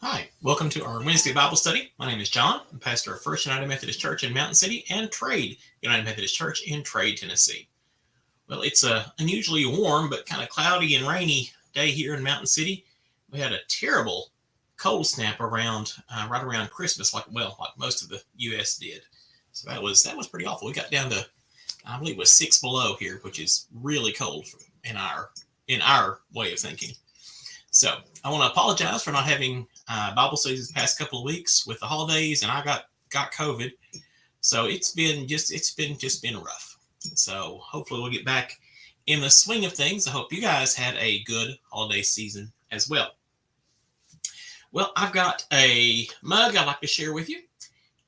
Hi, welcome to our Wednesday Bible study. My name is John. I'm pastor of First United Methodist Church in Mountain City and Trade United Methodist Church in Trade, Tennessee. Well, it's a unusually warm but kind of cloudy and rainy day here in Mountain City. We had a terrible cold snap around right around Christmas, like most of the U.S. did. So that was pretty awful. We got down to I believe it was 6 below here, which is really cold in our way of thinking. So I want to apologize for not having Bible studies the past couple of weeks with the holidays, and I got COVID. So it's been rough. So hopefully we'll get back in the swing of things. I hope you guys had a good holiday season as well. Well, I've got a mug I'd like to share with you.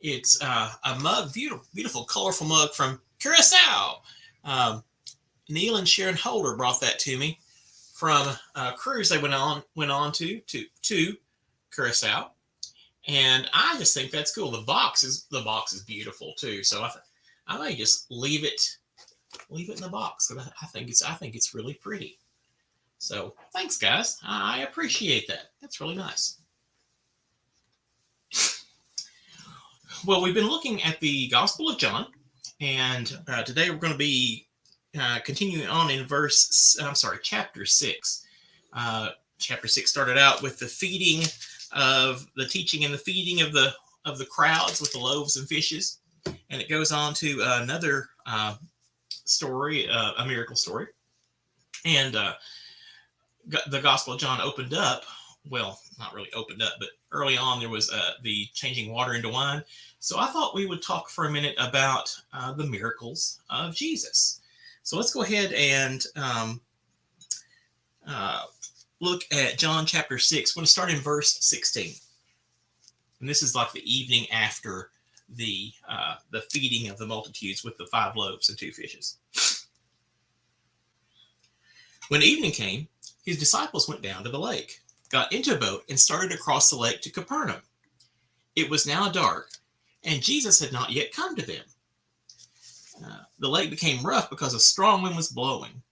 It's a mug, beautiful, colorful mug from Curacao. Um, Neil and Sharon Holder brought that to me from a cruise they went on to Curacao, and I just think that's cool. The box is beautiful too. So I may just leave it in the box. I think it's really pretty. So thanks, guys. I appreciate that. That's really nice. Well, we've been looking at the Gospel of John, and today we're going to be continuing on in chapter 6. Chapter 6 started out with the teaching and the feeding of the crowds with the loaves and fishes, and it goes on to another story, a miracle story, and the Gospel of John opened up. Well, not really opened up, but early on there was the changing water into wine. So I thought we would talk for a minute about the miracles of Jesus. So let's go ahead and look at John chapter 6. We're going to start in verse 16. And this is like the evening after the feeding of the multitudes with the 5 loaves and 2 fishes. When evening came, his disciples went down to the lake, got into a boat, and started across the lake to Capernaum. It was now dark, and Jesus had not yet come to them. The lake became rough because a strong wind was blowing.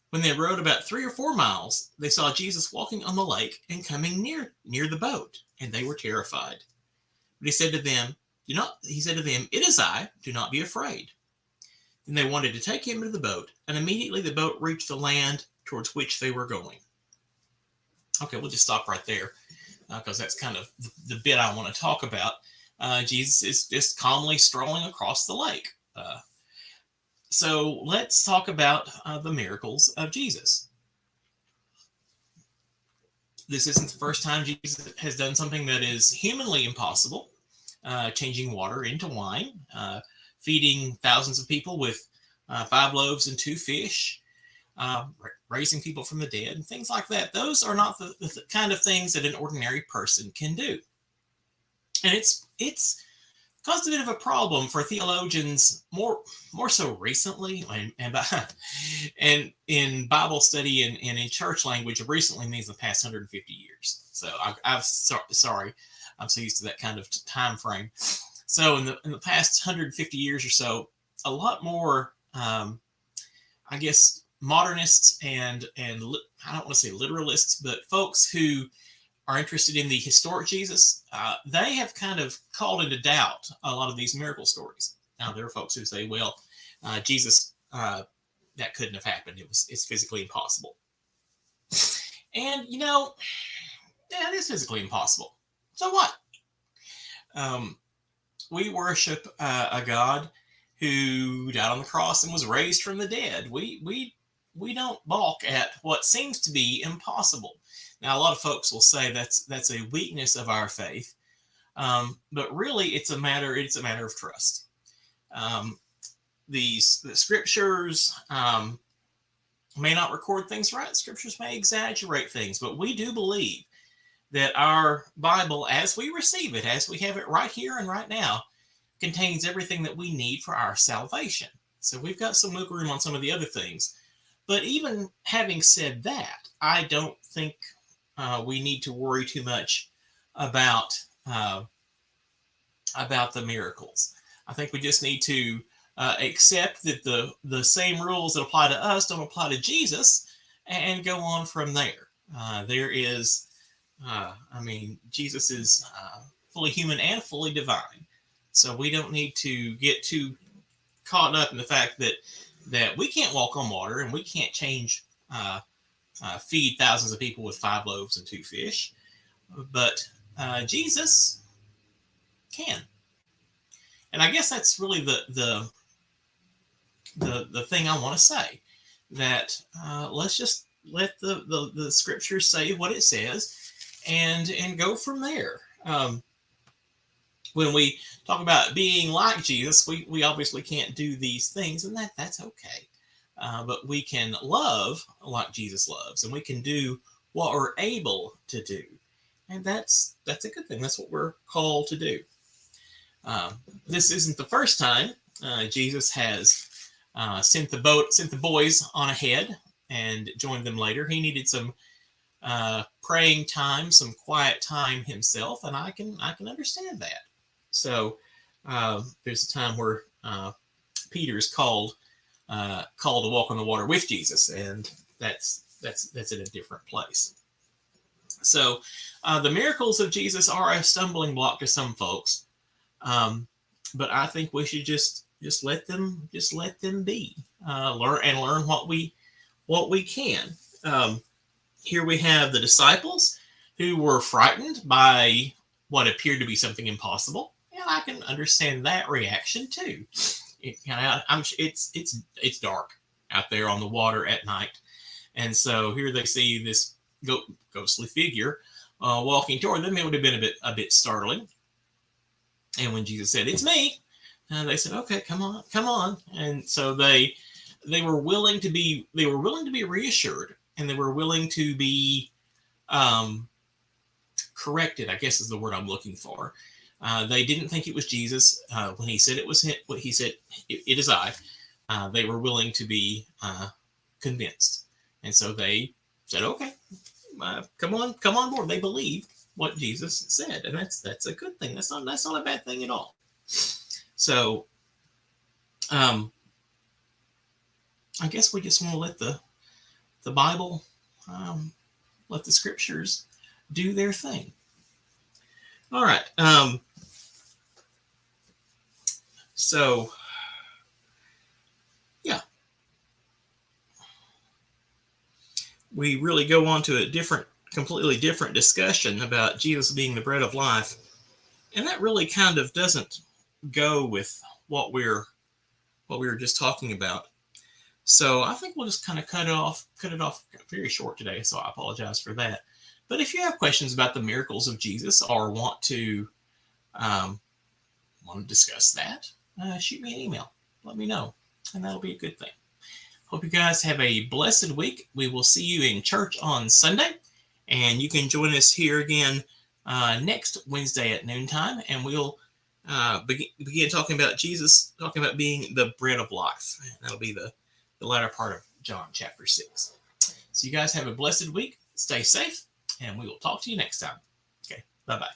When they rowed about 3 or 4 miles, they saw Jesus walking on the lake and coming near the boat, and they were terrified. But he said to them, "It is I, do not be afraid." Then they wanted to take him into the boat, and immediately the boat reached the land towards which they were going. Okay, we'll just stop right there because that's kind of the bit I want to talk about. Jesus is just calmly strolling across the lake. So let's talk about the miracles of Jesus. This isn't the first time Jesus has done something that is humanly impossible, changing water into wine, feeding thousands of people with 5 loaves and 2 fish, raising people from the dead, and things like that. Those are not the kind of things that an ordinary person can do. And it's caused a bit of a problem for theologians more so recently, and in Bible study and in church language, recently means the past 150 years. So sorry, I'm so used to that kind of time frame. So in the past 150 years or so, a lot more, I guess, modernists and I don't want to say literalists, but folks who are interested in the historic Jesus, they have kind of called into doubt a lot of these miracle stories. Now, there are folks who say, well, Jesus, that couldn't have happened. It's physically impossible. And, it is physically impossible. So what? We worship a God who died on the cross and was raised from the dead. We don't balk at what seems to be impossible. Now, a lot of folks will say that's a weakness of our faith, but really it's a matter of trust. The scriptures may not record things right. Scriptures may exaggerate things, but we do believe that our Bible, as we receive it, as we have it right here and right now, contains everything that we need for our salvation. So we've got some wiggle room on some of the other things. But even having said that, I don't think we need to worry too much about the miracles. I think we just need to accept that the same rules that apply to us don't apply to Jesus, and go on from there. There is I mean, Jesus is fully human and fully divine. So we don't need to get too caught up in the fact that we can't walk on water and we can't feed thousands of people with 5 loaves and 2 fish. But Jesus can. And I guess that's really the thing I want to say, that let's just let the scriptures say what it says, and go from there. When we talk about being like Jesus, we obviously can't do these things, and that's okay. But we can love like Jesus loves, and we can do what we're able to do, and that's a good thing. That's what we're called to do. This isn't the first time Jesus has sent the boys on ahead and joined them later. He needed some praying time, some quiet time himself, and I can understand that. So there's a time where Peter is called to walk on the water with Jesus, and that's in a different place. So the miracles of Jesus are a stumbling block to some folks, but I think we should just let them be, learn what we can. Here we have the disciples who were frightened by what appeared to be something impossible, and I can understand that reaction too. It's dark out there on the water at night, and so here they see this ghostly figure walking toward them. It would have been a bit startling. And when Jesus said, "It's me," they said, "Okay, come on." And so they were willing to be reassured, and they were willing to be corrected, I guess is the word I'm looking for. They didn't think it was Jesus when he said it was him. What he said, it is I. They were willing to be convinced, and so they said, "Okay, come on board." They believed what Jesus said, and that's a good thing. That's not a bad thing at all. So, I guess we just want to let the Bible, let the scriptures do their thing. All right. So, yeah, we really go on to a completely different discussion about Jesus being the bread of life, and that really kind of doesn't go with what we were just talking about. So I think we'll just kind of cut it off very short today. So I apologize for that. But if you have questions about the miracles of Jesus, or want to discuss that, shoot me an email. Let me know, and that'll be a good thing. Hope you guys have a blessed week. We will see you in church on Sunday, and you can join us here again next Wednesday at noontime, and we'll begin talking about Jesus, talking about being the bread of life. That'll be the latter part of John chapter 6. So you guys have a blessed week. Stay safe, and we will talk to you next time. Okay, bye-bye.